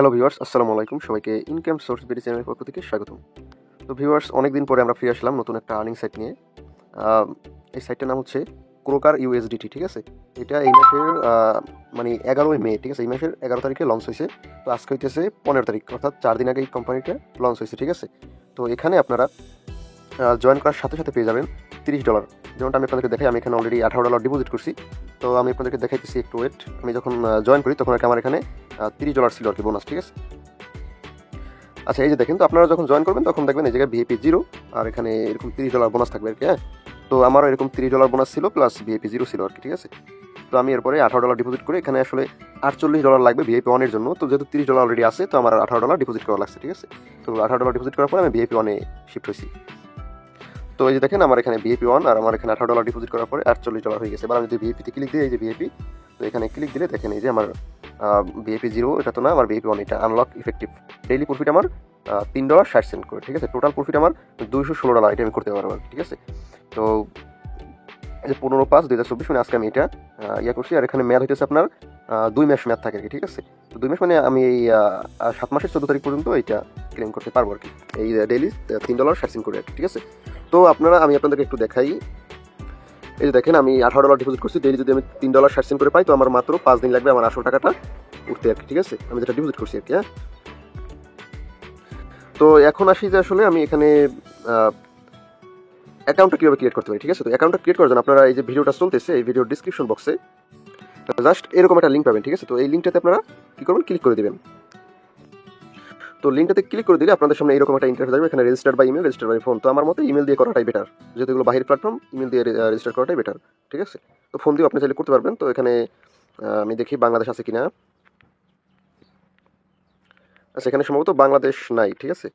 Hello viewers, আসসালামু আলাইকুম। সবাইকে ইনকাম সোর্স বিডি চ্যানেলের পক্ষ থেকে স্বাগতম। তো ভিউয়ার্স, অনেকদিন পরে আমরা ফিরে আসলাম নতুন একটা আর্নিং সাইট নিয়ে। এই সাইটটার নাম হচ্ছে ক্রোকার ইউএসডিটি, ঠিক আছে? এটা এই মাসের মানে 11ই মে, ঠিক আছে? এই মাসের 11 তারিখে লঞ্চ হয়েছে। তো আজকে হইতেছে 15 তারিখ, অর্থাৎ 4 দিন আগে এই কোম্পানিটা লঞ্চ হয়েছে, ঠিক আছে? তো এখানে আপনারা জয়েন করার সাথে সাথে পেয়ে যাবেন $30। যেমনটা আমি আপনাদেরকে দেখাই, আমি এখানে অলরেডি $18 ডিপোজিট করছি। তো আমি আপনাদেরকে দেখাইতেছি, একটু ওয়েট। আমি যখন জয়েন করি তখন আমার এখানে $30 ছিল আর কি, বোনাস, ঠিক আছে? আচ্ছা, এই যে দেখেন, তো আপনারা যখন জয়েন করবেন তখন দেখবেন এই জায়গায় ভিআইপি 0 আর এখানে এরকম $30 বোনাস থাকবে আর কি। হ্যাঁ, তো আমারও এরকম $30 বোনাস ছিল প্লাস ভিআইপি 0 ছিল আর কি, ঠিক আছে? তো আমি এরপরে $18 ডিপোজিট করে এখানে আসলে $48 লাগবে ভিআইপি 1 এর জন্য। তো যেহেতু $30 অলরেডি আছে, তো আমার $18 ডিপোজিট করা লাগছে, ঠিক আছে? তো $18 ডিপোজিট করার পরে আমি ভিআইপি 1 এ শিফট হয়েছি। তো এই যে দেখেন, আমার এখানে ভিআইপি 1 আর আমার এখানে $18 ডিপোজিট করার পরে $48 হয়ে গেছে। এবার আমি যদি ভিআইপিতে ক্লিক দিই, এই যে ভিআইপি, তো এখানে ক্লিক দিলে দেখেন এই যে আমার ভিআইপি 0 এটা তো না, আমার ভিআইপি 1 এটা আনলক ইফেক্টিভ। ডেইলি প্রফিট আমার $3.60 করে, ঠিক আছে? টোটাল প্রফিট আমার $216 এটা আমি করতে পারবো, ঠিক আছে? তো এই যে 15/5/2024 মানে আজকে আমি এটা করছি। আর এখানে মেয়াদ হইতেছে আপনার 2 মাস মেয়াদ থাকে আর কি, ঠিক আছে? তো 2 মাস মানে আমি এই 7 মাসের 14 তারিখ পর্যন্ত এটা ক্লেম করতে পারবো আর কি, এই ডেইলি $3.60 করে আর কি, ঠিক আছে? তো আমি আপনাদেরকে একটু দেখাই। এই যে দেখেন, আমি $18 ডিপোজিট করছি। ডেইলি যদি আমি $3.60 করে পাই, তো আমার মাত্র 5 দিন লাগবে আমার আসল টাকাটা উঠতে আর কি, ঠিক আছে? আমি যেটা ডিপোজিট করছি আর কি। হ্যাঁ, তো এখন আসি যে আসলে আমি এখানে অ্যাকাউন্টটা কীভাবে ক্রিয়েট করতে পারি, ঠিক আছে? তো অ্যাকাউন্টটা ক্রিয়েট করার জন্য আপনারা এই যে ভিডিওটা চলতেছে, এই ভিডিওর ডিসক্রিপশন বক্সে জাস্ট এরকম একটা লিঙ্ক পাবেন, ঠিক আছে? তো এই লিঙ্কটাতে আপনারা কী করবেন, ক্লিক করে দেবেন। তো লিঙ্কটাতে ক্লিক করে দিলে আপনাদের সামনে এরকম একটা ইন্টারফেস আসবে। এখানে register by email, register by phone. তো আমার মতে ইমেল দিয়ে করাটাই বেটার, যেহেতু এগুলো বাহির প্ল্যাটফর্ম, ইমেল দিয়ে রেজিস্টার করাটাই বেটার, ঠিক আছে? তো ফোন দিয়েও আপনি চাইলে করতে পারবেন। তো এখানে আমি দেখি বাংলাদেশ আছে কিনা। আচ্ছা, এখানে সম্ভবত বাংলাদেশ নাই, ঠিক আছে?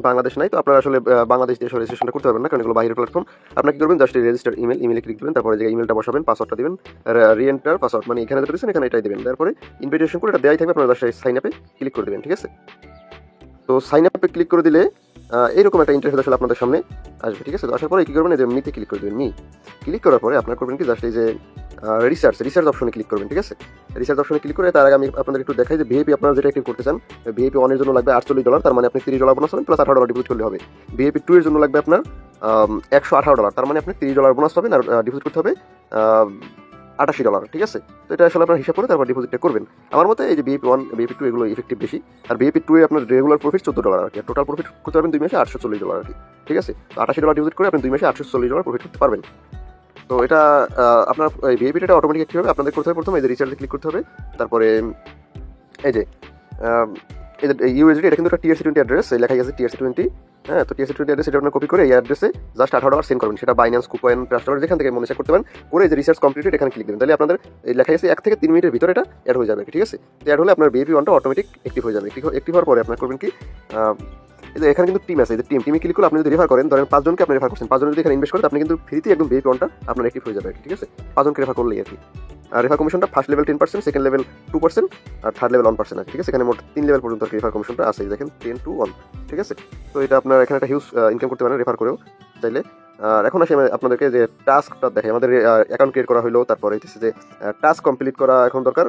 বাংলাদেশ নাই। তো আপনারা আসলে বাংলাদেশ দিয়ে রেজিস্ট্রেশনটা করতে পারবেন না, কারণ এগুলো বাইরের প্ল্যাটফর্ম। আপনারা কি করবেন, জাস্ট রেজিস্টার ইমেলে ক্লিক দিবেন, তারপরে যে ইমেলটা বসাবেন, পাসওয়ার্ডটা দিবেন, রিএন্টার পাসওয়ার্ড মানে এখানে যেটা দিচ্ছেন এখানে এটাই দিবেন। তারপরে ইনভিটেশন করে এটা দেওয়াই থাকবে, আপনারা জাস্ট সাইন আপে ক্লিক করে দেবেন, ঠিক আছে? তো সাইন আপে ক্লিক করে দিলে এইরকম একটা ইন্টারফেস আসলে আপনাদের সামনে আসবে, ঠিক আছে? তো আসার পরে কি করবেন, এই যে মিতে ক্লিক করে দেবেন। ক্লিক করার পরে আপনারা করবেন কি, জাস্ট এই যে রিসার্চ অপশনে ক্লিক করবেন, ঠিক আছে? রিসার্চ অপশনে ক্লিক করে তার আগে আমি আপনাদের একটু দেখাই যে ভিআইপি আপনারা যেটা অ্যাক্টিভ করতে চান, ভিআইপি 1 এর জন্য লাগবে $48, তার মানে আপনি $30 বোনাস পাবেন প্লাস $18 ডিপোজিট করলে হবে। ভিআইপি 2 এর জন্য লাগবে আপনার $118, তার মানে আপনি $30 বোনাস পাবেন আর ডিপোজিট করতে হবে $88, ঠিক আছে? তো এটা আসলে আপনার হিসাব করে তারপর ডিপোজিটটা করবেন। আমার মতে এই যে ভিআইপি 1, ভিআইপি 2 এগুলো ইফেক্টিভ বেশি। আর ভিআইপি 2 এ আপনার রেগুলার প্রফিট $14 আর কি, টোটাল প্রফিট করতে পারবেন 2 মাসে $840 আর কি, ঠিক আছে? তো $88 ডিপোজিট করে আপনি 2 মাসে $840 প্রফিট করতে পারবেন। তো এটা আপনার ভিআইপিটা অটোমেটিক অ্যাক্টিভ হবে। আপনাদের করতে হবে প্রথমে এই যে রিচার্জে ক্লিক করতে হবে, তারপরে এই যে ইউএসডি, এটা কিন্তু একটা TRC20 অ্যাড্রেস, লেখাই আছে TRC20। হ্যাঁ, তো TRC20 অ্যাড্রেস এটা আপনার কপি করে এই অ্যাড্রেসে জাস্ট $18 সেন্ড করবেন। সেটা বাইন্যান্স, কুকয়েন, ট্রাস্টওয়ালেট যেখান থেকে মনে করতে পারেন, করে যে রিসার্চ কমপ্লিটেড এখানে ক্লিক দেবেন। তাহলে আপনাদের এই লেখাই আছে 1 থেকে 3 মিনিটের ভিতরে এটা অ্যাড হয়ে যাবে, ঠিক আছে? তো অ্যাড হলে আপনার ভিআইপি 1টা অটোমেটিক অ্যাক্টিভ হয়ে যাবে। অ্যাক্টিভ হওয়ার পরে আপনার করবেন কি, এই যে এখানে কিন্তু টিম আছে, এই যে টিমে ক্লিক করলে আপনি যদি রেফার করেন, ধরেন 5 জনকে আপনি রেফার করছেন, 5 জন যদি এখানে ইনভেস্ট করেন, আপনি কিন্তু ফ্রিতে একদম ভিআইপি 1টা আপনার অ্যাক্টিভ হয়ে যাবে, ঠিক আছে? 5 জনকে রেফার করলেই আর কি। আর রেফার কমিশনটা ফার্স্ট লেভেল 10%, সেকেন্ড লেভেল 2% আর থার্ড লেভেল 1% আছে, ঠিক আছে? এখানে মোট 3 লেভেল পর্যন্ত রেফার কমিশনটা আছে, দেখেন 10 to 1, ঠিক আছে? তো এটা আপনার এখানে একটা হিউজ ইনকাম করতে পারেন রেফার করেও চাইলে। আর এখন আসি আপনাদেরকে যে টাস্কটা দেখে, আমাদের অ্যাকাউন্ট ক্রিয়েট করা হলো, তারপরে হচ্ছে যে টাস্ক কমপ্লিট করা এখন দরকার।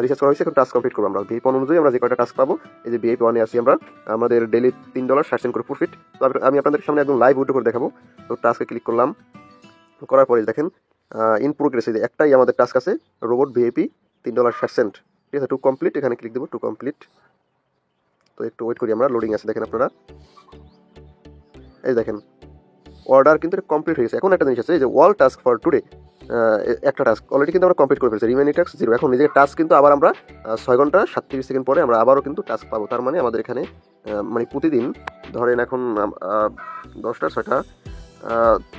রিসার্চ করা হয়েছে, এখন টাস্ক কমপ্লিট করবো আমরা। ভিআইপি 1 অনুযায়ী আমরা যে কয়টা টাস্ক পাবো, এই যে ভিআইপি 1 এ আসি আমরা, আমাদের ডেইলি $3.60 করে প্রফিট। তো আমি আপনাদের সামনে একদম লাইভ উইন্ডো করে দেখাবো। তো টাস্কে ক্লিক করলাম, করার পরে দেখেন ইন প্রোগ্রেস, এই যে একটাই আমাদের টাস্ক আছে, রোবট ভিআইপি $3.60, ঠিক আছে? টু কমপ্লিট, এখানে ক্লিক দেবো, টু কমপ্লিট। তো একটু ওয়েট করি আমরা, লোডিং আছে দেখেন আপনারা। এই দেখেন অর্ডার কিন্তু এটা কমপ্লিট হয়ে গেছে। এখন একটা জিনিস আছে, এই যে ওয়াল টাস্ক ফর টুডে, একটা টাস্ক অলরেডি কিন্তু আমরা কমপ্লিট করে ফেলছি, রিমেইনিং টাস্ক 0। এখন নিজের টাস্ক কিন্তু আবার আমরা 6 ঘন্টা 37 সেকেন্ড পরে আমরা আবারও কিন্তু টাস্ক পাবো। তার মানে আমাদের এখানে মানে প্রতিদিন ধরেন এখন 10টা 6টা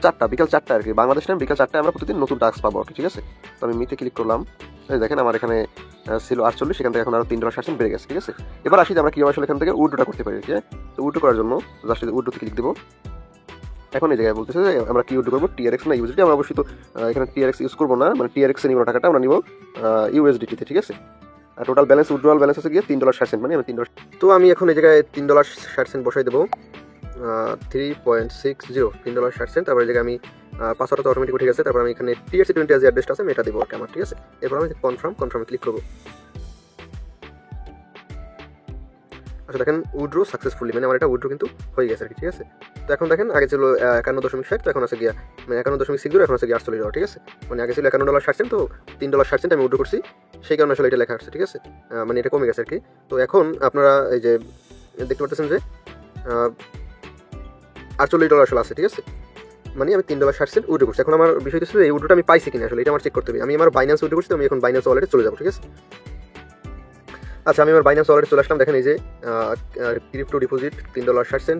4টা, বিকাল 4টা আর কি, বাংলাদেশ টাইম বিকাল 4টায় আমরা প্রতিদিন নতুন টাস্ক পাবো আর কি, ঠিক আছে? তো আমি মিতে ক্লিক করলাম। এই দেখেন আমার এখানে ছিল 48, সেখান থেকে এখন আরও $3.60 বেড়ে গেছে, ঠিক আছে? এবার আসি যে আমরা কীভাবে আসলে এখান থেকে উইথড্রটা করতে পারি, ঠিক আছে? তো উইথড্র করার জন্য জাস্ট উইথড্রোতে ক্লিক দেবো। এখন এই জায়গায় বলতেছে যে আমরা কি উইথড্র করবো, TRX না ইউএসডি। আমরা অবশ্যই তো এখানে TRX ইউজ করবো না, মানে TRX এ নিব টাকাটা, আমরা নিব ইউএসডিটিতে, ঠিক আছে? আর টোটাল ব্যালেন্স, উইথড্রয়াল ব্যালেন্স আছে গিয়ে $3.60, মানে আমি $3। তো আমি এখন এই জায়গায় $3.60 বসাই দেবো, 3.60, $3.60। তারপরে এই জায়গায় আমি পাসওয়ার্ডটা তো অটোমেটিক উঠে গেছে। তারপর আমি এখানে TRC20 যে অ্যাড্রেসটা আছে আমি এটা দেবো আর কি আমার, ঠিক আছে? এরপর আমি কনফার্মে ক্লিক করবো। আচ্ছা দেখেন উইথড্র সাকসেসফুলি, মানে আমার এটা উইথড্র কিন্তু হয়ে গেছে আর কি, ঠিক আছে। তো এখন দেখেন আগে ছিল 51.60, তো এখন আছে গিয়া মানে 51.60, এখন আছে গিয়া $48, ঠিক আছে। মানে আগে ছিল $51.60, তো $3.60 আমি উইথড্র করছি, সেই কারণে আসলে এটা লেখা আসছে, ঠিক আছে। মানে এটা কমে গেছে আর কি। তো এখন আপনারা এই যে দেখতে পাচ্ছেন যে $48 আসলে আছে, ঠিক আছে। মানে আমি $3.60 উইথড্র করছি। এখন আমার বিষয় হচ্ছে এই উইথড্রটা আমি পাইছি কিনা, আসলে এটা আমার চেক করতে হবে। আমি আমার বাইন্যান্স উইথড্র করছি, আমি এখন বাইন্যান্স ওয়ালেটে চলে যাবো, ঠিক আছে। আচ্ছা, আমি আমার বাইন্যান্স ওয়ালেটে চলে আসলাম। দেখেন এই যে ক্রিপ্টো ডিপোজিট $3.60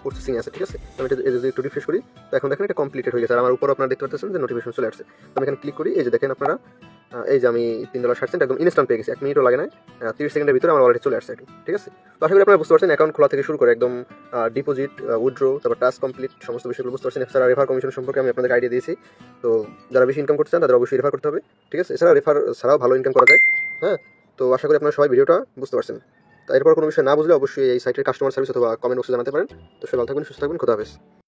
প্রসেসিং আছে, ঠিক আছে। আমি এটা যদি একটু রিফ্রেশ করি, তো এখন দেখেন এটা কমপ্লিটেড হয়ে গেছে। আর আমার উপর আপনারা দেখতে পাচ্ছেন যে নোটিফিকেশন চলে আসছে। তো আমি এখানে ক্লিক করি, এই যে দেখেন আপনারা এই যে আমি $3.60 একদম ইনস্ট্যান্ট পেয়ে গেছি, 1 মিনিটও লাগে না, 30 সেকেন্ডের ভিতরে আমার ওয়ালেটে চলে আসছে আর কি, ঠিক আছে। তো আশা করি আপনারা বুঝতে পারছেন অ্যাকাউন্ট খোলা থেকে শুরু করে একদম ডিপোজিট, উইথড্র, তারপর টাস্ক কমপ্লিট, সমস্ত বিষয়গুলো বুঝতে পারছেন। এছাড়া রেফার কমিশন সম্পর্কে আমি আপনাদের আইডিয়া দিয়েছি। তো যারা বেশি ইনকাম করতে চান তাদের অবশ্যই রেফার করতে হবে, ঠিক আছে। এছাড়া রেফার ছাড়াও ভালো ইনকাম করা যায়, হ্যাঁ। তো আশা করি আপনারা সবাই ভিডিওটা বুঝতে পারছেন। তো এরপর কোনো বিষয় না বুঝলে অবশ্যই এই সাইটের কাস্টমার সার্ভিস অথবা কমেন্ট বক্সে জানাতে পারেন। তো সবাই ভালো থাকবেন, সুস্থ থাকবেন, খোদা হাফেজ।